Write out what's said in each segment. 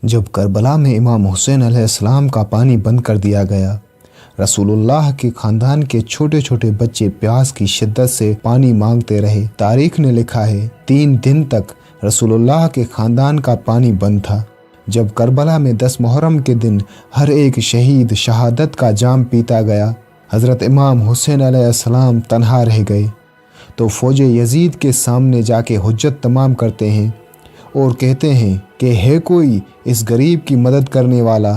جب کربلا میں امام حسین علیہ السلام کا پانی بند کر دیا گیا، رسول اللہ کے خاندان کے چھوٹے چھوٹے بچے پیاس کی شدت سے پانی مانگتے رہے۔ تاریخ نے لکھا ہے 3 دن تک رسول اللہ کے خاندان کا پانی بند تھا۔ جب کربلا میں 10 محرم کے دن ہر ایک شہید شہادت کا جام پیتا گیا، حضرت امام حسین علیہ السلام تنہا رہ گئے تو فوج یزید کے سامنے جا کے حجت تمام کرتے ہیں اور کہتے ہیں کہ ہے کوئی اس غریب کی مدد کرنے والا؟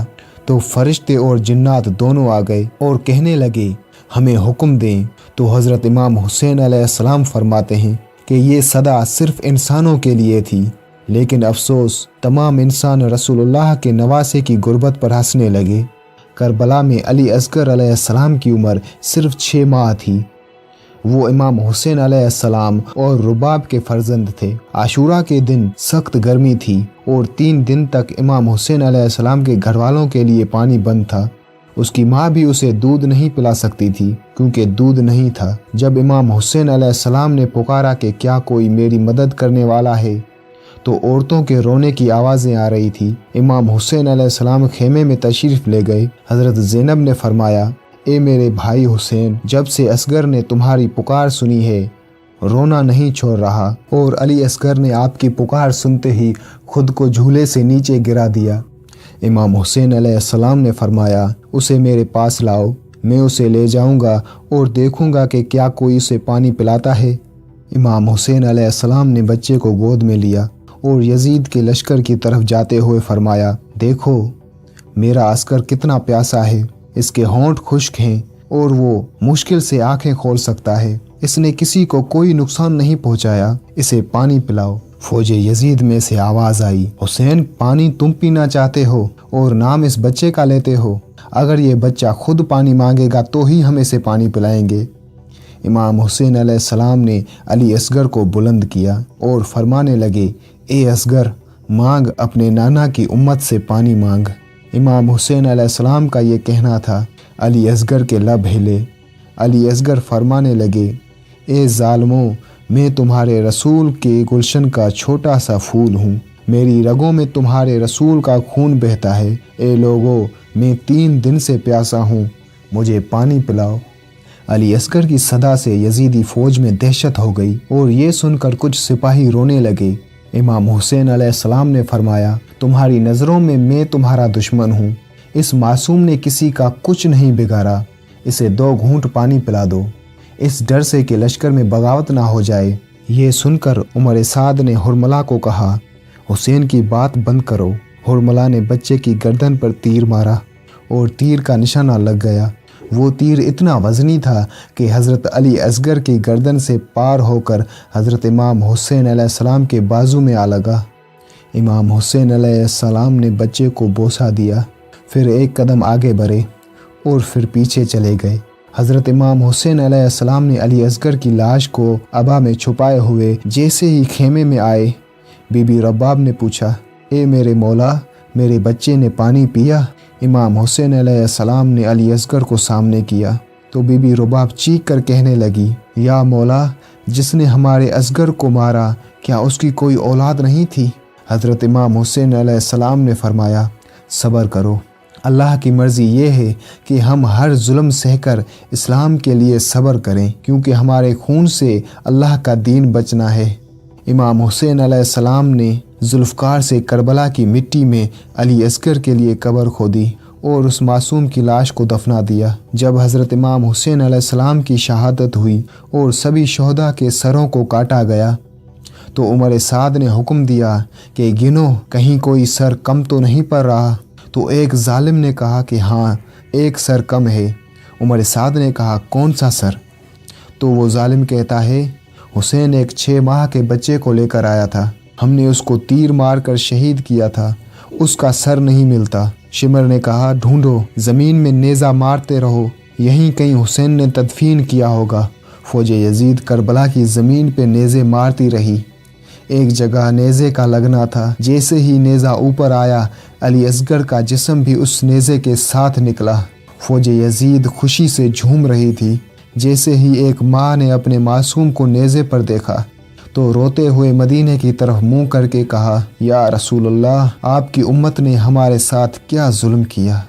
تو فرشتے اور جنات دونوں آ گئے اور کہنے لگے ہمیں حکم دیں۔ تو حضرت امام حسین علیہ السلام فرماتے ہیں کہ یہ صدا صرف انسانوں کے لیے تھی، لیکن افسوس تمام انسان رسول اللہ کے نواسے کی غربت پر ہنسنے لگے۔ کربلا میں علی اصغر علیہ السلام کی عمر صرف 6 ماہ تھی۔ وہ امام حسین علیہ السلام اور رباب کے فرزند تھے۔ عاشورہ کے دن سخت گرمی تھی اور 3 دن تک امام حسین علیہ السلام کے گھر والوں کے لیے پانی بند تھا۔ اس کی ماں بھی اسے دودھ نہیں پلا سکتی تھی کیونکہ دودھ نہیں تھا۔ جب امام حسین علیہ السلام نے پکارا کہ کیا کوئی میری مدد کرنے والا ہے، تو عورتوں کے رونے کی آوازیں آ رہی تھی۔ امام حسین علیہ السلام خیمے میں تشریف لے گئے۔ حضرت زینب نے فرمایا، اے میرے بھائی حسین، جب سے اصغر نے تمہاری پکار سنی ہے رونا نہیں چھوڑ رہا۔ اور علی اصغر نے آپ کی پکار سنتے ہی خود کو جھولے سے نیچے گرا دیا۔ امام حسین علیہ السلام نے فرمایا، اسے میرے پاس لاؤ، میں اسے لے جاؤں گا اور دیکھوں گا کہ کیا کوئی اسے پانی پلاتا ہے۔ امام حسین علیہ السلام نے بچے کو گود میں لیا اور یزید کے لشکر کی طرف جاتے ہوئے فرمایا، دیکھو میرا اصغر کتنا پیاسا ہے، اس کے ہونٹ خشک ہیں اور وہ مشکل سے آنکھیں کھول سکتا ہے، اس نے کسی کو کوئی نقصان نہیں پہنچایا، اسے پانی پلاؤ۔ فوج یزید میں سے آواز آئی، حسین پانی تم پینا چاہتے ہو اور نام اس بچے کا لیتے ہو؟ اگر یہ بچہ خود پانی مانگے گا تو ہی ہم اسے پانی پلائیں گے۔ امام حسین علیہ السلام نے علی اصغر کو بلند کیا اور فرمانے لگے، اے اصغر مانگ، اپنے نانا کی امت سے پانی مانگ۔ امام حسین علیہ السلام کا یہ کہنا تھا۔ علی اصغر کے لب ہلے۔ علی اصغر فرمانے لگے، اے ظالموں، میں تمہارے رسول کے گلشن کا چھوٹا سا پھول ہوں، میری رگوں میں تمہارے رسول کا خون بہتا ہے۔ اے لوگو، میں 3 دن سے پیاسا ہوں، مجھے پانی پلاؤ۔ علی اصغر کی صدا سے یزیدی فوج میں دہشت ہو گئی اور یہ سن کر کچھ سپاہی رونے لگے۔ امام حسین علیہ السلام نے فرمایا، تمہاری نظروں میں تمہارا دشمن ہوں، اس معصوم نے کسی کا کچھ نہیں بگاڑا، اسے 2 گھونٹ پانی پلا دو، اس ڈر سے کہ لشکر میں بغاوت نہ ہو جائے۔ یہ سن کر عمر سعد نے حرملہ کو کہا، حسین کی بات بند کرو۔ حرملہ نے بچے کی گردن پر تیر مارا اور تیر کا نشانہ لگ گیا۔ وہ تیر اتنا وزنی تھا کہ حضرت علی اصغر کی گردن سے پار ہو کر حضرت امام حسین علیہ السلام کے بازو میں آ لگا۔ امام حسین علیہ السلام نے بچے کو بوسہ دیا، پھر 1 قدم آگے بڑھے اور پھر پیچھے چلے گئے۔ حضرت امام حسین علیہ السلام نے علی اصغر کی لاش کو عبا میں چھپائے ہوئے جیسے ہی خیمے میں آئے، بی بی رباب نے پوچھا، اے میرے مولا، میرے بچے نے پانی پیا؟ امام حسین علیہ السلام نے علی اصغر کو سامنے کیا تو بی بی رباب چیخ کر کہنے لگی، یا مولا، جس نے ہمارے اصغر کو مارا کیا اس کی کوئی اولاد نہیں تھی؟ حضرت امام حسین علیہ السلام نے فرمایا، صبر کرو، اللہ کی مرضی یہ ہے کہ ہم ہر ظلم سہ کر اسلام کے لیے صبر کریں، کیونکہ ہمارے خون سے اللہ کا دین بچنا ہے۔ امام حسین علیہ السلام نے ذوالفقار سے کربلا کی مٹی میں علی اصغر کے لیے قبر کھودی اور اس معصوم کی لاش کو دفنا دیا۔ جب حضرت امام حسین علیہ السلام کی شہادت ہوئی اور سبھی شہداء کے سروں کو کاٹا گیا تو عمر سعد نے حکم دیا کہ گنو، کہیں کوئی سر کم تو نہیں پڑ رہا؟ تو ایک ظالم نے کہا کہ ہاں، 1 سر کم ہے۔ عمر سعد نے کہا، کون سا سر؟ تو وہ ظالم کہتا ہے، حسین ایک 6 ماہ کے بچے کو لے کر آیا تھا، ہم نے اس کو تیر مار کر شہید کیا تھا، اس کا سر نہیں ملتا۔ شمر نے کہا، ڈھونڈو، زمین میں نیزہ مارتے رہو، یہیں کہیں حسین نے تدفین کیا ہوگا۔ فوج یزید کربلا کی زمین پہ نیزے مارتی رہی، ایک جگہ نیزے کا لگنا تھا، جیسے ہی نیزہ اوپر آیا علی اصغر کا جسم بھی اس نیزے کے ساتھ نکلا۔ فوج یزید خوشی سے جھوم رہی تھی، جیسے ہی ایک ماں نے اپنے معصوم کو نیزے پر دیکھا تو روتے ہوئے مدینے کی طرف منہ کر کے کہا، یا رسول اللہ، آپ کی امت نے ہمارے ساتھ کیا ظلم کیا؟